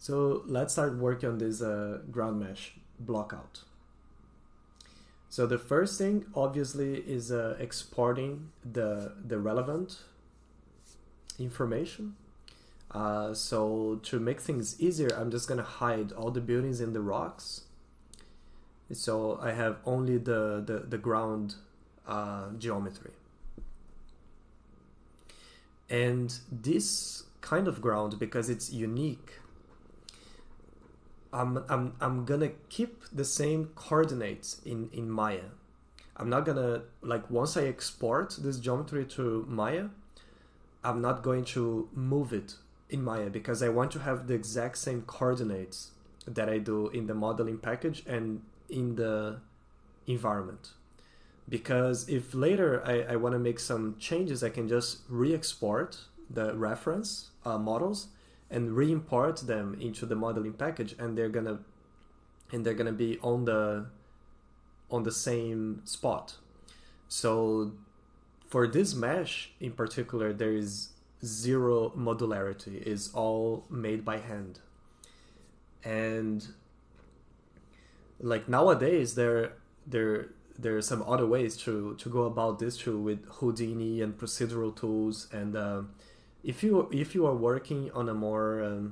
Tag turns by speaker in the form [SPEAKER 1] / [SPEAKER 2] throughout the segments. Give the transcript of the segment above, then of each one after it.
[SPEAKER 1] So let's start working on this ground mesh blockout. So the first thing obviously is exporting the relevant information. So to make things easier, I'm just gonna hide all the buildings in the rocks. So I have only the ground geometry. And this kind of ground, because it's unique, I'm gonna keep the same coordinates in Maya. I'm not gonna, like, once I export this geometry to Maya, I'm not going to move it in Maya because I want to have the exact same coordinates that I do in the modeling package and in the environment. Because if later I want to make some changes, I can just re-export the reference models and re-import them into the modeling package, and they're gonna be on the same spot. So for this mesh in particular, there is zero modularity. It's all made by hand. And like nowadays, there are some other ways to go about this too, with Houdini and procedural tools. And if you are working on a more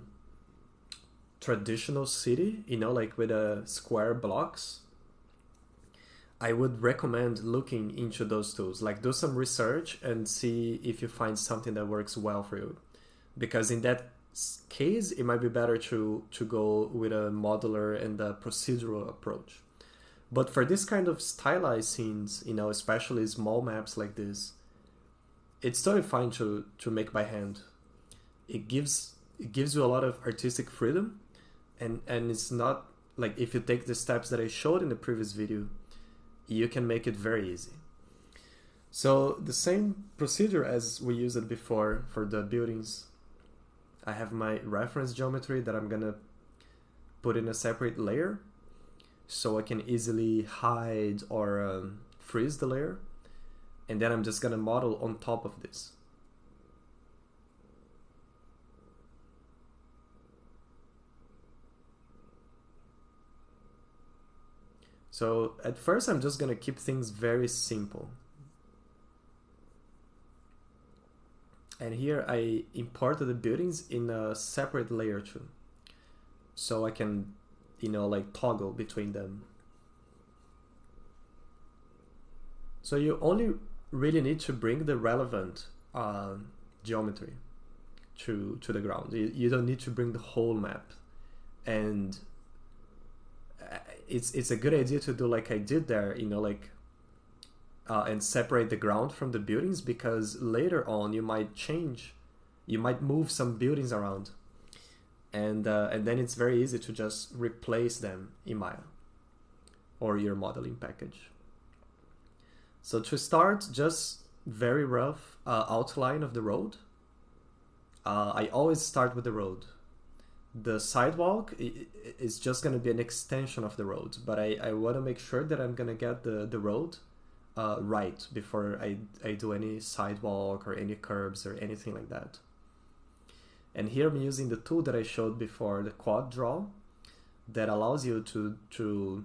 [SPEAKER 1] traditional city, like with square blocks, I would recommend looking into those tools. Like, do some research and see if you find something that works well for you. Because in that case, it might be better to go with a modular and a procedural approach. But for this kind of stylized scenes, especially small maps like this, it's totally fine to make by hand. It gives you a lot of artistic freedom, and it's not like, if you take the steps that I showed in the previous video, you can make it very easy. So the same procedure as we used it before for the buildings. I have my reference geometry that I'm gonna put in a separate layer, so I can easily hide or freeze the layer, and then I'm just gonna model on top of this. So at first I'm just gonna keep things very simple. And here I imported the buildings in a separate layer too, so I can like toggle between them. So you only really need to bring the relevant geometry to the ground. You don't need to bring the whole map. And it's a good idea to do like I did there, and separate the ground from the buildings, because later on you might move some buildings around, and then it's very easy to just replace them in Maya or your modeling package. So to start, just very rough outline of the road. I always start with the road. The sidewalk is just going to be an extension of the road, but I want to make sure that I'm going to get the road right before I do any sidewalk or any curbs or anything like that. And here I'm using the tool that I showed before, the quad draw, that allows you to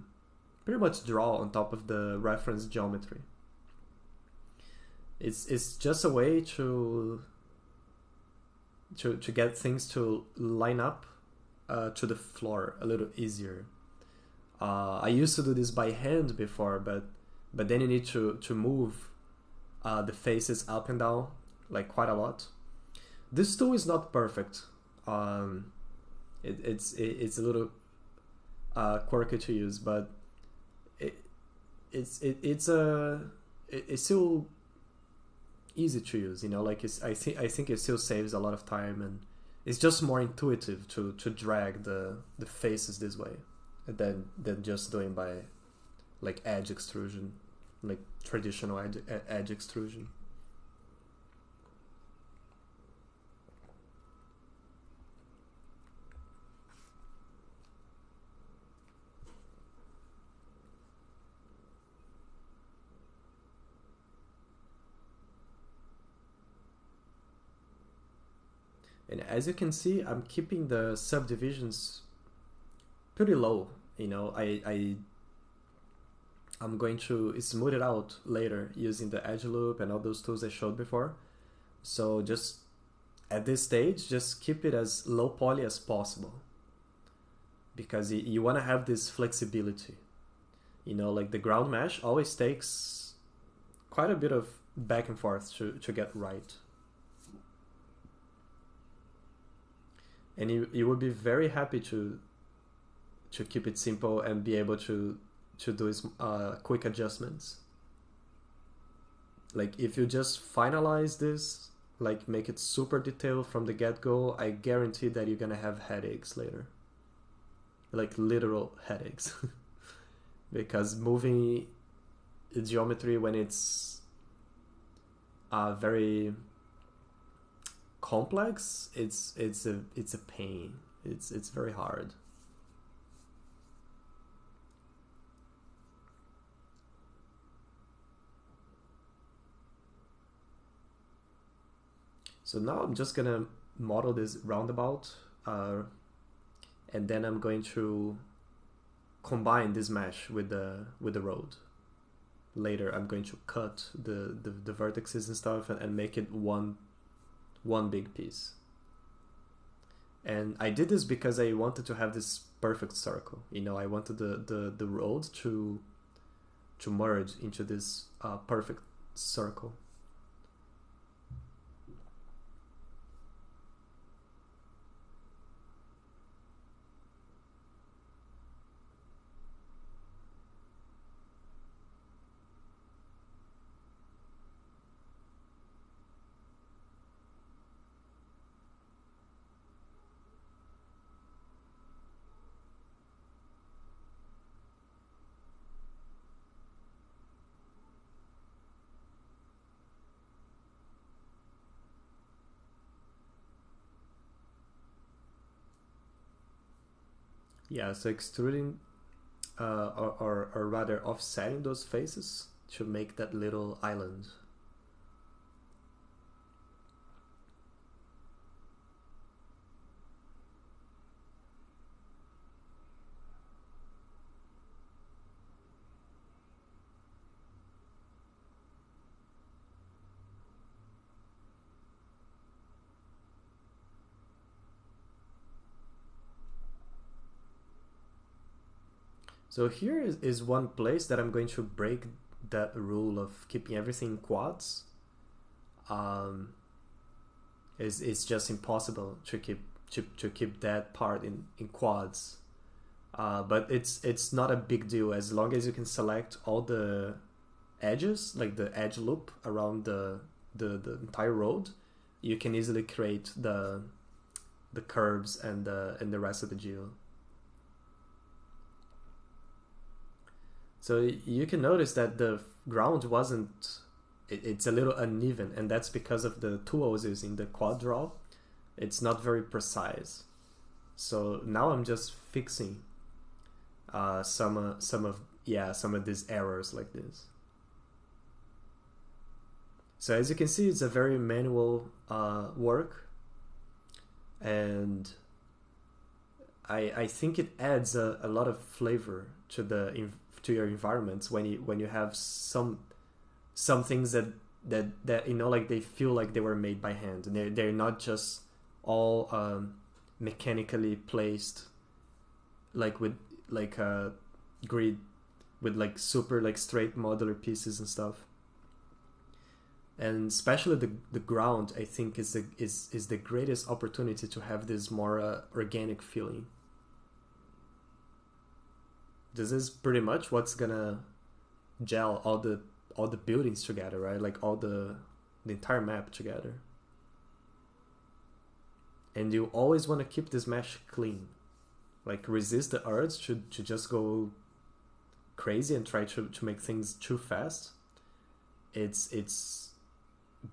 [SPEAKER 1] pretty much draw on top of the reference geometry. It's just a way to get things to line up to the floor a little easier. I used to do this by hand before, but then you need to move the faces up and down like quite a lot. This tool is not perfect. It's a little quirky to use, but it's still easy to use. I think it still saves a lot of time, and it's just more intuitive to drag the faces this way than just doing by like edge extrusion, like traditional edge extrusion. And as you can see, I'm keeping the subdivisions pretty low. You know, I'm going to smooth it out later using the edge loop and all those tools I showed before. So just at this stage, just keep it as low poly as possible, because you want to have this flexibility. You know, like the ground mesh always takes quite a bit of back and forth to get right. And you would be very happy to keep it simple and be able to do quick adjustments. Like if you just finalize this, like make it super detailed from the get-go, I guarantee that you're gonna have headaches later. Like literal headaches. Because moving geometry when it's very complex, it's a pain. It's very hard. So now I'm just gonna model this roundabout, and then I'm going to combine this mesh with the road. Later I'm going to cut the vertices and stuff and make it one big piece. And I did this because I wanted to have this perfect circle. You know, I wanted the road to merge into this perfect circle. Yeah, so extruding or rather offsetting those faces to make that little island. So here is one place that I'm going to break that rule of keeping everything in quads. It's just impossible to keep that part in quads. But it's not a big deal as long as you can select all the edges, like the edge loop around the entire road. You can easily create the curves and the rest of the geo. So you can notice that the ground wasn't, it's a little uneven, and that's because of the tool I was using, the quad draw. It's not very precise. So now I'm just fixing some of these errors like this. So as you can see, it's a very manual work, and I think it adds a lot of flavor to your environments when you have some things that you know, like they feel like they were made by hand, and they're not just all mechanically placed, like with like a grid with like super like straight modular pieces and stuff. And especially the ground, I think is the greatest opportunity to have this more organic feeling. This is pretty much what's gonna gel all the buildings together, right? Like all the entire map together. And you always want to keep this mesh clean. Like resist the urge to just go crazy and try to make things too fast. It's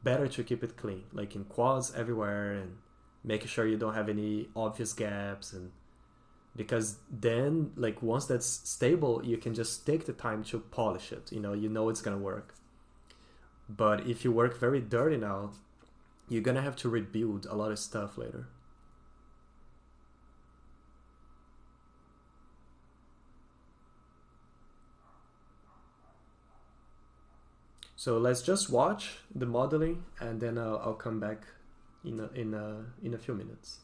[SPEAKER 1] better to keep it clean, like in quads everywhere, and making sure you don't have any obvious gaps, and because then like once that's stable, you can just take the time to polish it. You know it's gonna work. But if you work very dirty now, you're gonna have to rebuild a lot of stuff later. So let's just watch the modeling, and then I'll come back in a few minutes.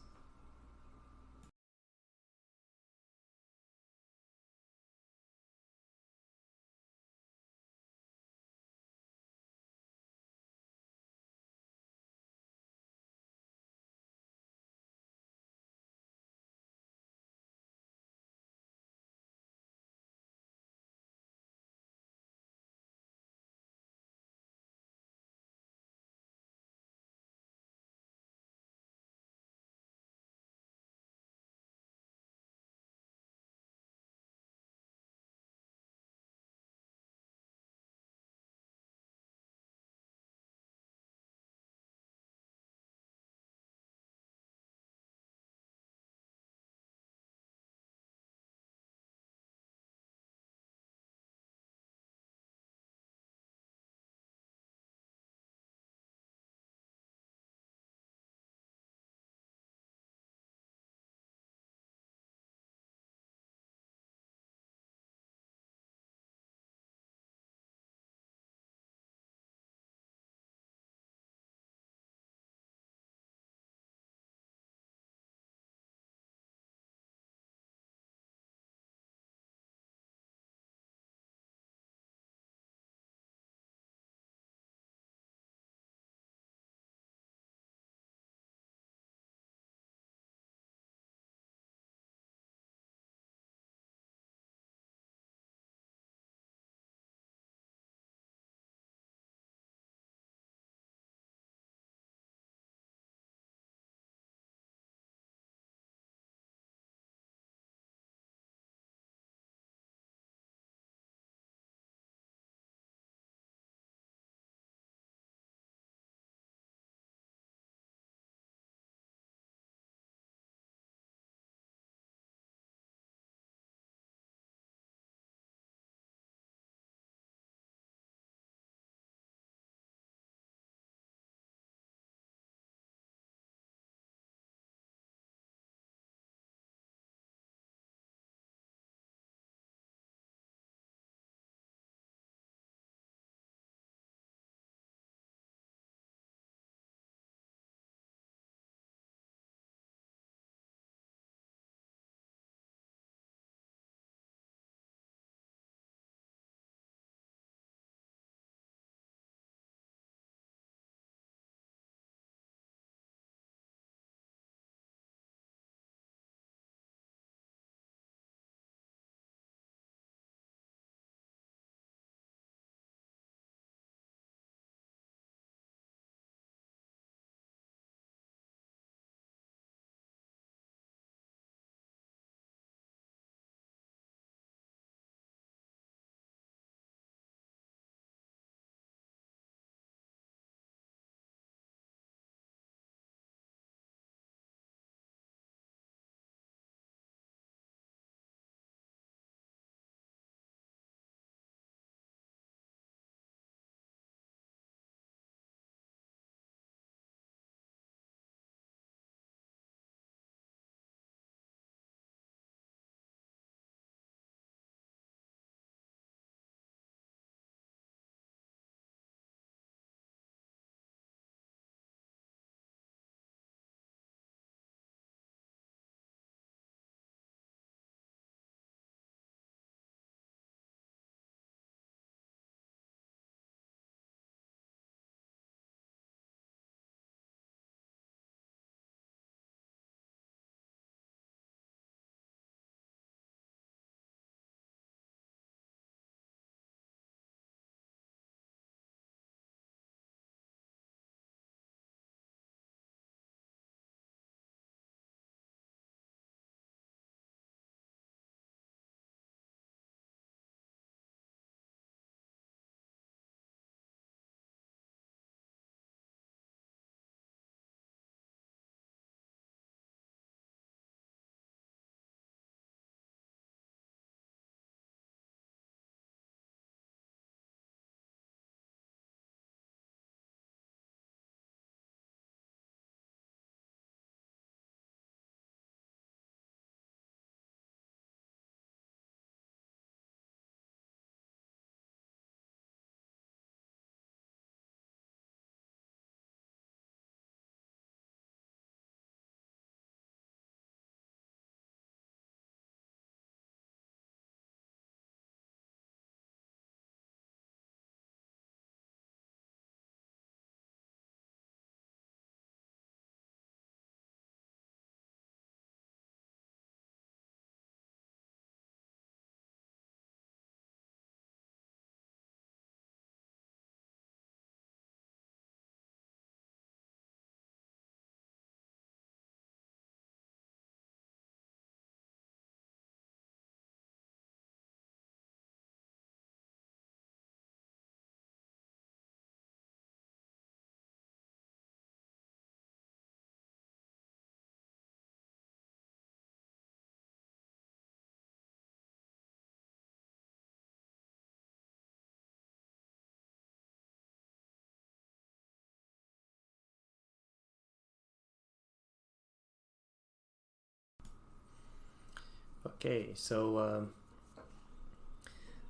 [SPEAKER 1] Okay, so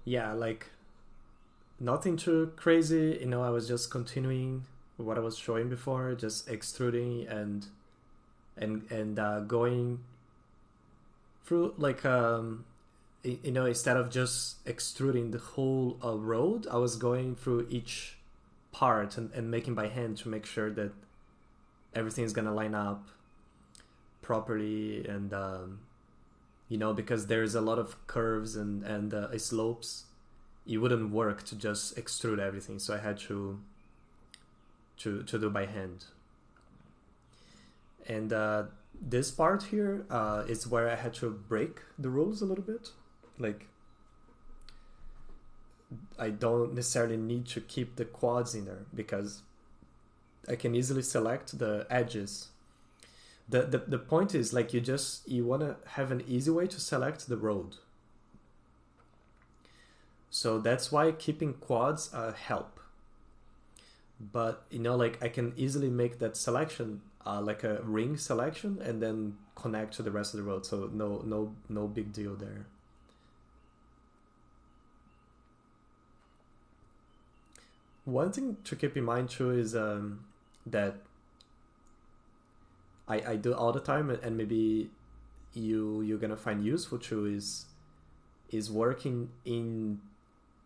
[SPEAKER 1] yeah, like nothing too crazy. I was just continuing what I was showing before, just extruding and going through like instead of just extruding the whole road, I was going through each part and making by hand to make sure that everything's gonna line up properly, and because there's a lot of curves and slopes. It wouldn't work to just extrude everything, so I had to do by hand. And this part here is where I had to break the rules a little bit. Like, I don't necessarily need to keep the quads in there because I can easily select the edges. The point is, like, you want to have an easy way to select the road. So that's why keeping quads help. But like, I can easily make that selection like a ring selection and then connect to the rest of the road. So no big deal there. One thing to keep in mind too is that I do all the time, and maybe you're gonna find useful too, is working in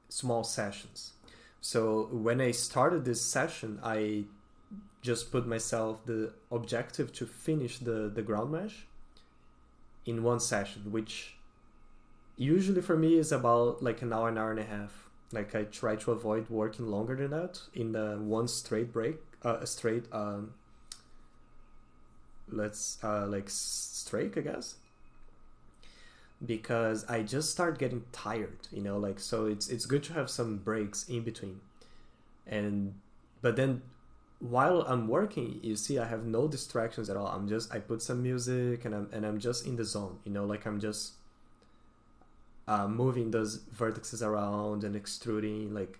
[SPEAKER 1] small sessions. So when I started this session, I just put myself the objective to finish the ground mesh in one session, which usually for me is about like an hour and a half. Like, I try to avoid working longer than that in the one straight break, straight strike, I guess, because I just start getting tired, like, so it's good to have some breaks in between. But then while I'm working, you see, I have no distractions at all. I put some music and I'm just in the zone, like, I'm just moving those vertices around and extruding. Like,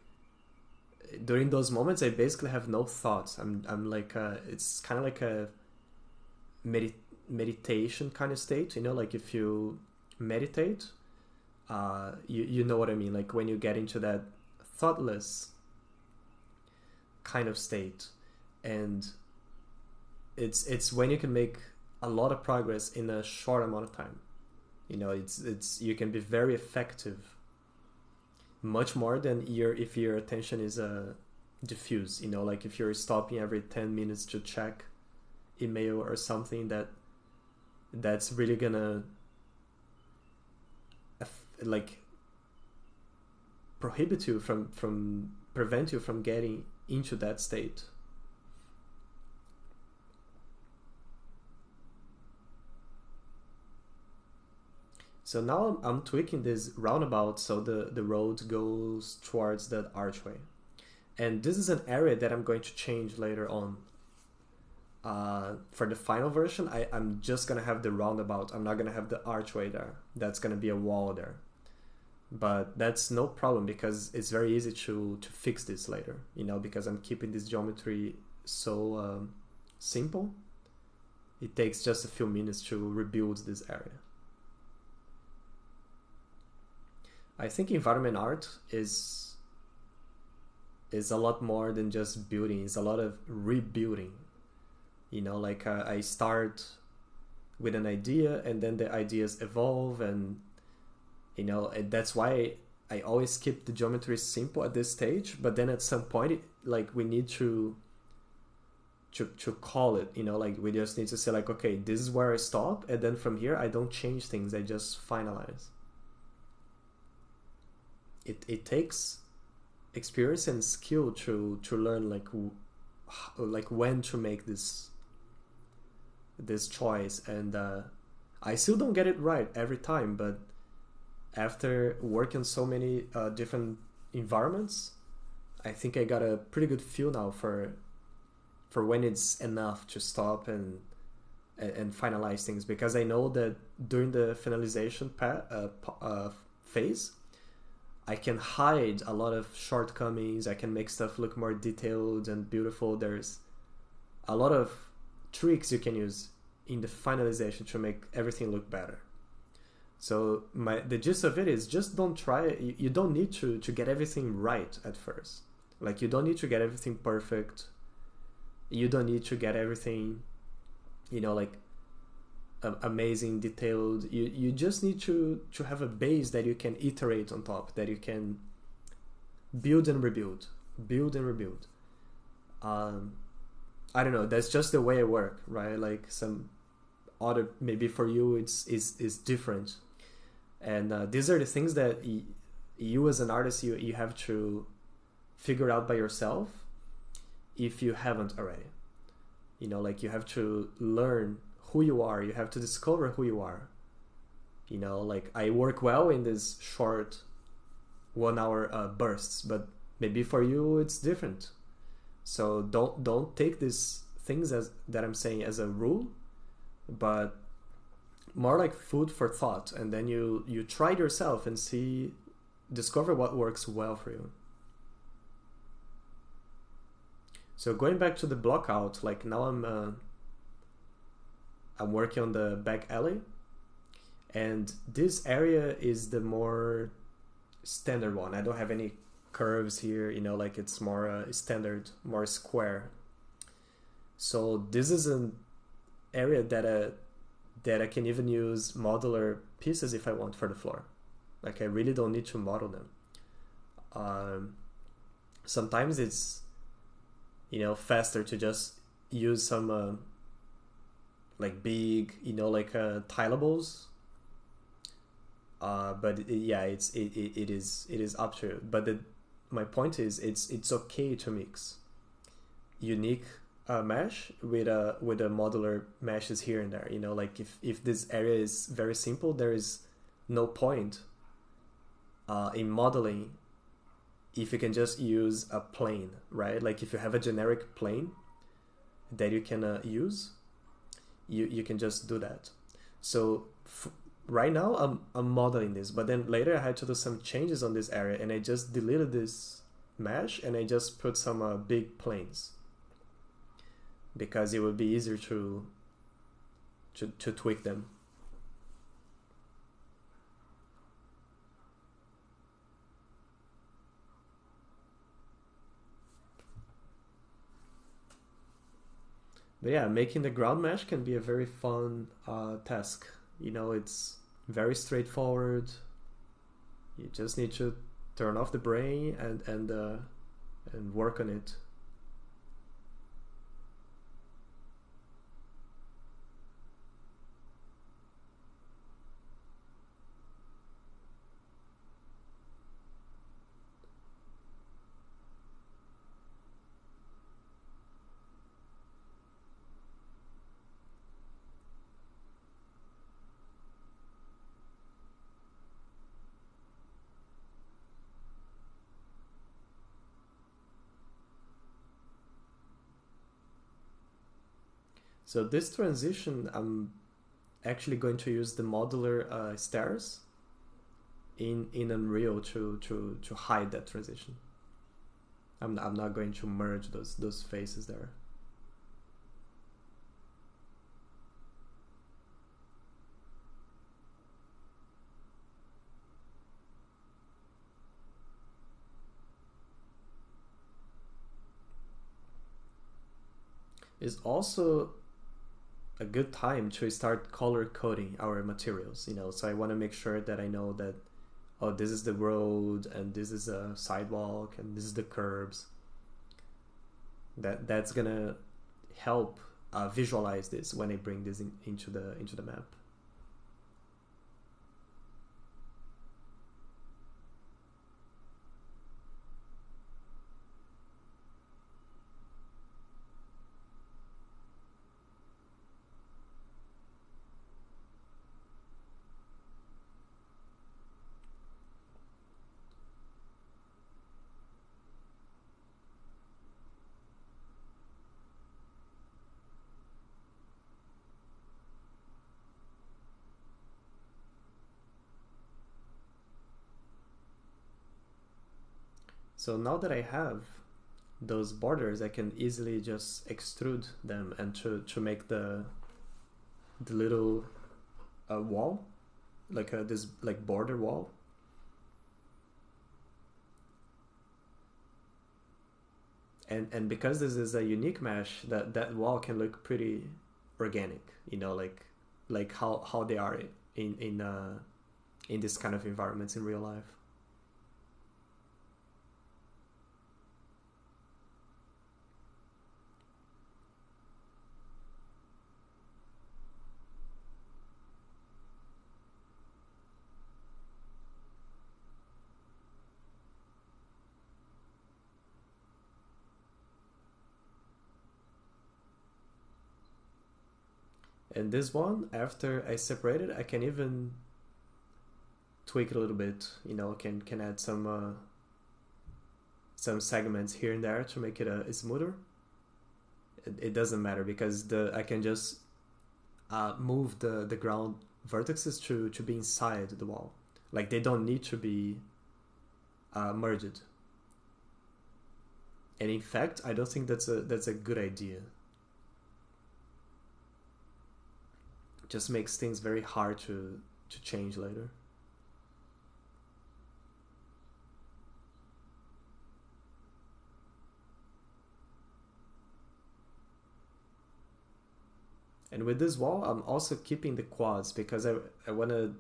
[SPEAKER 1] during those moments, I basically have no thoughts. I'm like it's kind of like a meditation kind of state, like, if you meditate, you know what I mean, like when you get into that thoughtless kind of state, and it's when you can make a lot of progress in a short amount of time. It's you can be very effective, much more than if your attention is diffuse, like if you're stopping every 10 minutes to check email or something, that's really gonna like prevent you from getting into that state. So now I'm tweaking this roundabout so the road goes towards that archway. And this is an area that I'm going to change later on. For the final version, I'm just going to have the roundabout. I'm not going to have the archway there. That's going to be a wall there. But that's no problem because it's very easy to fix this later, because I'm keeping this geometry so simple. It takes just a few minutes to rebuild this area. I think environment art is a lot more than just building. It's a lot of rebuilding. Like I start with an idea and then the ideas evolve, and and that's why I always keep the geometry simple at this stage. But then at some point, we need to call it. Like we just need to say like, okay, this is where I stop, and then from here I don't change things. I just finalize. It takes experience and skill to learn like when to make this choice, and I still don't get it right every time, but after working so many different environments, I think I got a pretty good feel now for when it's enough to stop and finalize things, because I know that during the finalization phase, I can hide a lot of shortcomings. I can make stuff look more detailed and beautiful. There's a lot of tricks you can use in the finalization to make everything look better. So the gist of it is just don't try. You don't need to get everything right at first. Like you don't need to get everything perfect. You don't need to get everything, like amazing, detailed. You just need to have a base that you can iterate on top, that you can build and rebuild, build and rebuild. I don't know. That's just the way I work, right? Like some other, maybe for you it's different. And these are the things that you as an artist, you have to figure out by yourself if you haven't already. Like you have to learn who you are. You have to discover who you are. Like I work well in this short 1 hour bursts, but maybe for you it's different. So don't take these things as that I'm saying as a rule, but more like food for thought, and then you try it yourself and discover what works well for you. So going back to the blockout, like now I'm working on the back alley, and this area is the more standard one. I don't have any curves here, like it's more standard, more square. So this is an area that I can even use modular pieces if I want for the floor. Like I really don't need to model them. Sometimes it's faster to just use some like big like tilables. But it is up to you. But my point is it's okay to mix unique mesh with a modular meshes here and there. Like if this area is very simple, there is no point in modeling if you can just use a plane, right? Like if you have a generic plane that you can use, you can just do that. So right now I'm modeling this, but then later I had to do some changes on this area, and I just deleted this mesh and I just put some big planes, because it would be easier to tweak them. But yeah, making the ground mesh can be a very fun task. It's very straightforward. You just need to turn off the brain and work on it. So this transition, I'm actually going to use the modular stairs in Unreal to hide that transition. I'm not going to merge those faces there. It's also a good time to start color coding our materials, so I want to make sure that I know that, oh, this is the road and this is a sidewalk and this is the curbs. That's gonna help visualize this when I bring this into the map. So now that I have those borders, I can easily just extrude them and to make the little wall this like border wall. And because this is a unique mesh, that wall can look pretty organic, like how they are in this kind of environments in real life. And this one, after I separate it, I can even tweak it a little bit. Can add some segments here and there to make it smoother. It doesn't matter because I can just move the ground vertices to be inside the wall. Like they don't need to be merged. And in fact, I don't think that's a good idea. Just makes things very hard to change later. And with this wall, I'm also keeping the quads because I want to.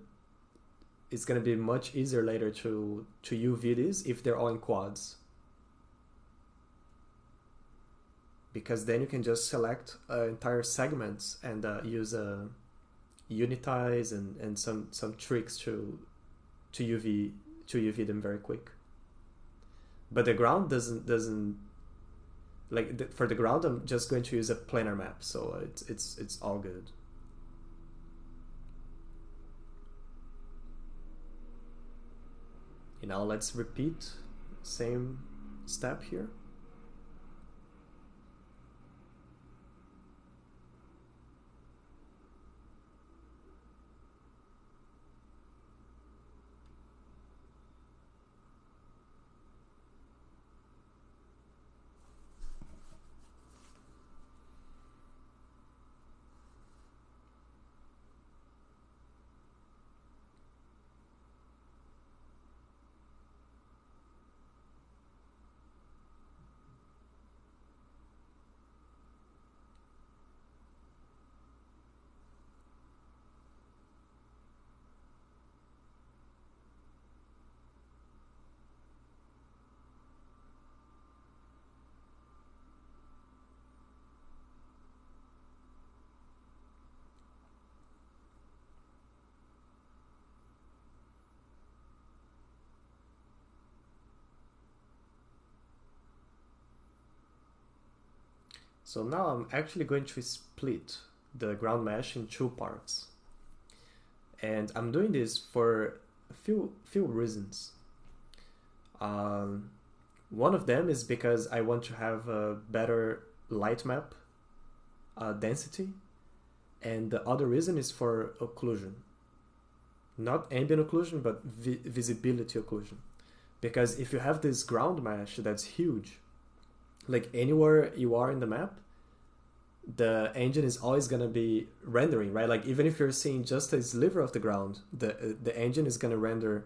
[SPEAKER 1] It's gonna be much easier later to UV these if they're all in quads. Because then you can just select entire segments and use unitize and some tricks to UV them very quick. But the ground doesn't like for the ground. I'm just going to use a planar map, so it's all good. Now let's repeat same step here. So now I'm actually going to split the ground mesh in two parts. And I'm doing this for a few reasons. One of them is because I want to have a better light map density, and the other reason is for occlusion. Not ambient occlusion, but visibility occlusion. Because if you have this ground mesh that's huge, like anywhere you are in the map, the engine is always going to be rendering, right? Like even if you're seeing just a sliver of the ground, the engine is going to render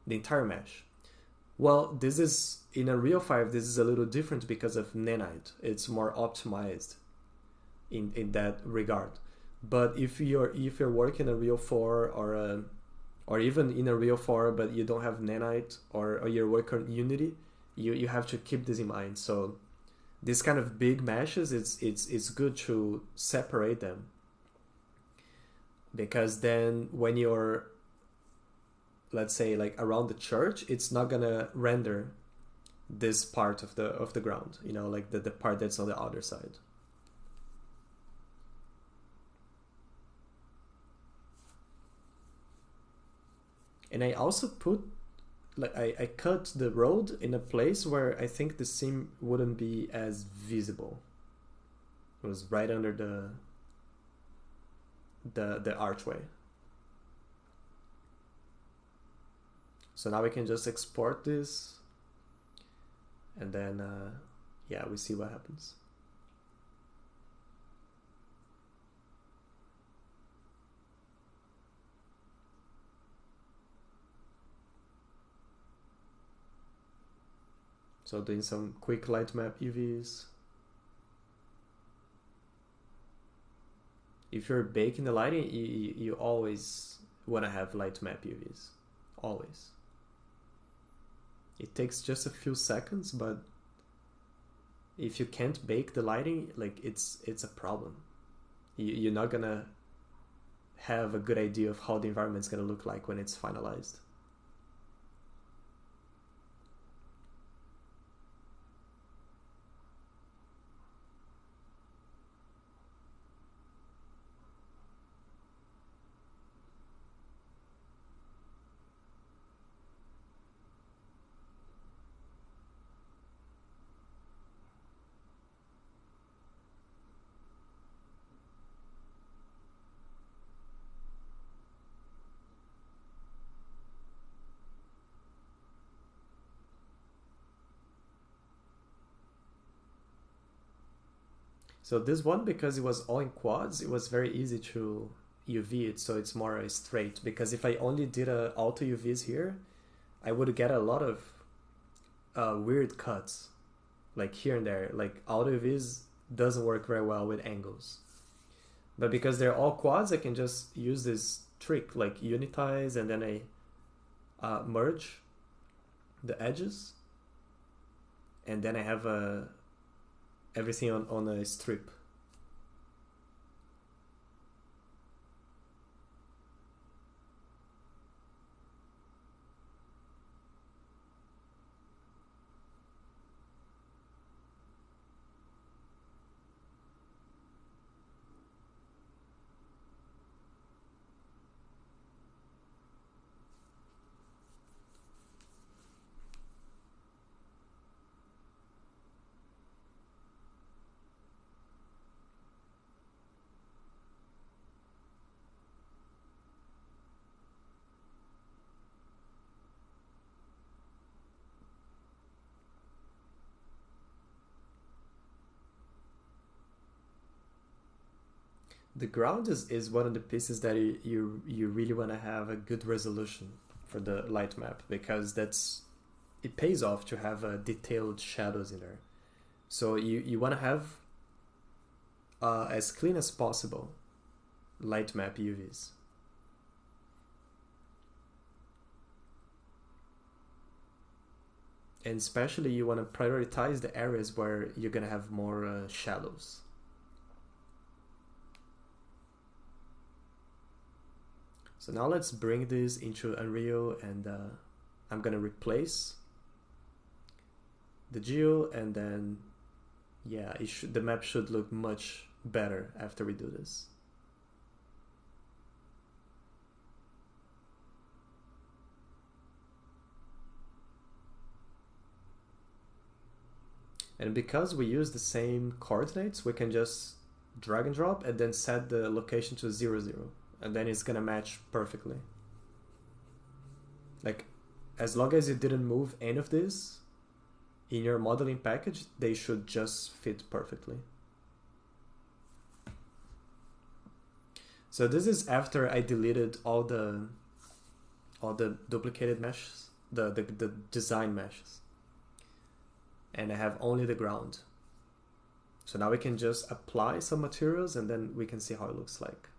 [SPEAKER 1] the entire mesh. Well, this is in Unreal 5, this is a little different because of nanite. It's more optimized in that regard. But if you're working in Unreal 4 or even in Unreal 4 but you don't have nanite or you're working on Unity, you have to keep this in mind. So this kind of big meshes, it's good to separate them, because then when you're, let's say, like around the church, it's not gonna render this part of the ground, like the part that's on the other side. And I also put, like I cut the road in a place where I think the seam wouldn't be as visible. It was right under the archway. So now we can just export this, and then yeah, we see what happens. So doing some quick light map UVs. If you're baking the lighting, you always want to have light map UVs. Always. It takes just a few seconds, but if you can't bake the lighting, like it's a problem. You're not gonna have a good idea of how the environment's gonna look like when it's finalized. So this one, because it was all in quads, it was very easy to UV it, so it's more straight. Because if I only did auto UVs here, I would get a lot of weird cuts, like here and there. Like auto UVs doesn't work very well with angles. But because they're all quads, I can just use this trick, like unitize, and then I merge the edges, and then I have everything on a strip. The ground is one of the pieces that you really want to have a good resolution for the light map, because it pays off to have detailed shadows in there. So you want to have as clean as possible light map UVs. And especially you want to prioritize the areas where you're going to have more shadows. So now let's bring this into Unreal, and I'm gonna replace the geo, and then yeah, the map should look much better after we do this. And because we use the same coordinates, we can just drag and drop and then set the location to 0, 0. And then it's gonna match perfectly. Like, as long as you didn't move any of this in your modeling package, they should just fit perfectly. So this is after I deleted all the duplicated meshes, the design meshes. And I have only the ground. So now we can just apply some materials, and then we can see how it looks like.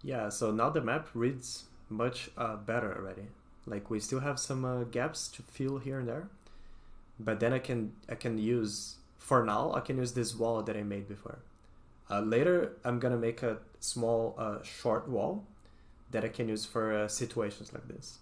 [SPEAKER 1] Yeah, so now the map reads much better already. Like we still have some gaps to fill here and there, but then I can use, for now I can use this wall that I made before. Later I'm gonna make a small short wall that I can use for situations like this.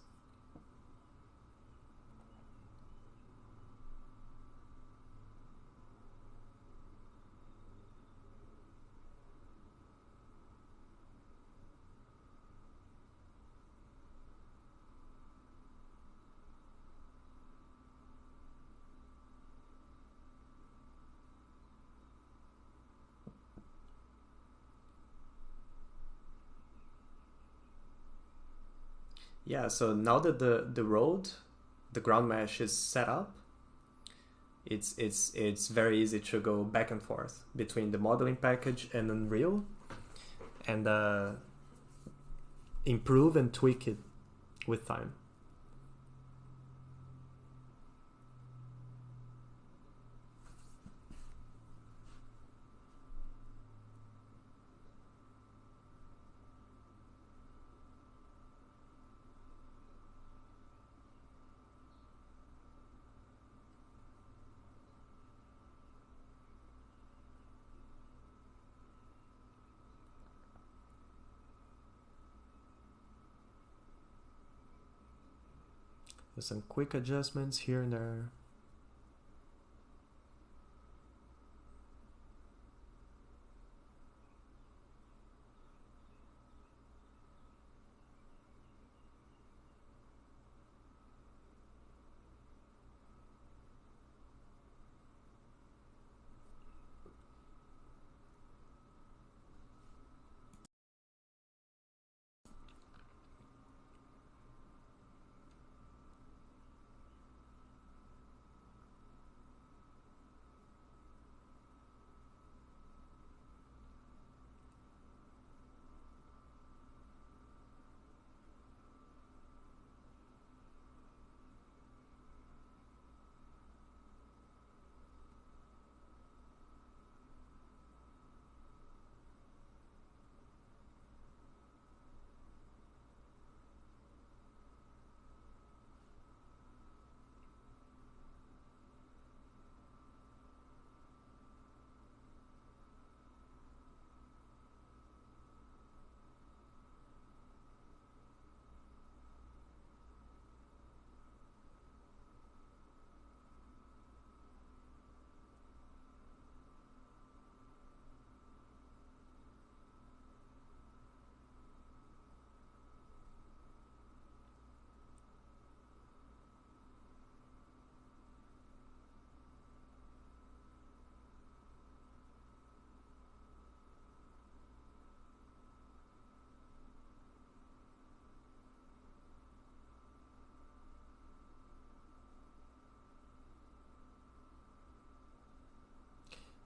[SPEAKER 1] Yeah, so now that the road, the ground mesh is set up, it's very easy to go back and forth between the modeling package and Unreal, and improve and tweak it with time. There's some quick adjustments here and there.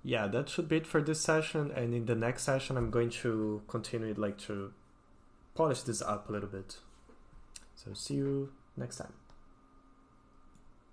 [SPEAKER 1] Yeah, that should be it for this session, and in the next session I'm going to continue like to polish this up a little bit. So see you next time.